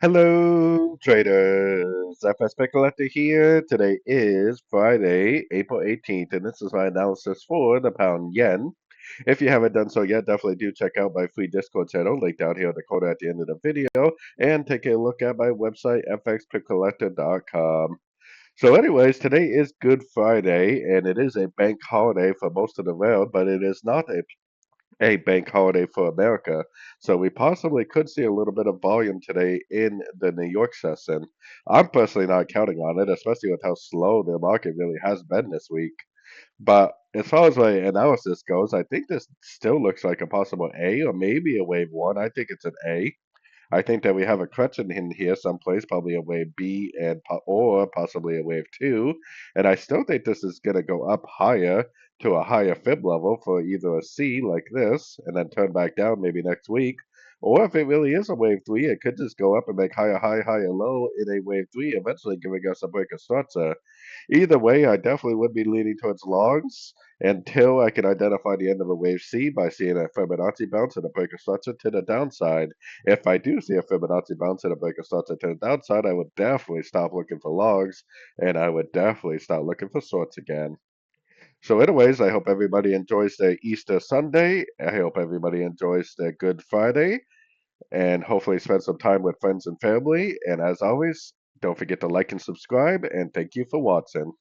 Hello, traders. FX Pip Collector here. Today is Friday, April 18th, and this is my analysis for the pound yen. If you haven't done so yet, definitely do check out my free Discord channel, linked down here in the corner at the end of the video, and take a look at my website, fxpipcollector.com. So, anyways, today is Good Friday, and it is a bank holiday for most of the world, but it is not a bank holiday for America. So we possibly could see a little bit of volume today in the New York session. I'm personally not counting on it, especially with how slow the market really has been this week. But as far as my analysis goes, I think this still looks like a possible A or maybe a wave one. I think it's an A. I think that we have a correction in here someplace, probably a wave B or possibly a wave two. And I still think this is going to go up higher to a higher fib level for either a C like this and then turn back down maybe next week. Or if it really is a wave three, it could just go up and make higher high, higher low in a wave three, eventually giving us a break of structure. Either way, I definitely would be leaning towards longs until I can identify the end of a wave C by seeing a Fibonacci bounce and a break of structure to the downside. If I do see a Fibonacci bounce and a break of structure to the downside, I would definitely stop looking for longs and I would definitely start looking for shorts again. So, anyways, I hope everybody enjoys their Easter Sunday. I hope everybody enjoys their Good Friday and hopefully spend some time with friends and family. And as always, don't forget to like and subscribe. And thank you for watching.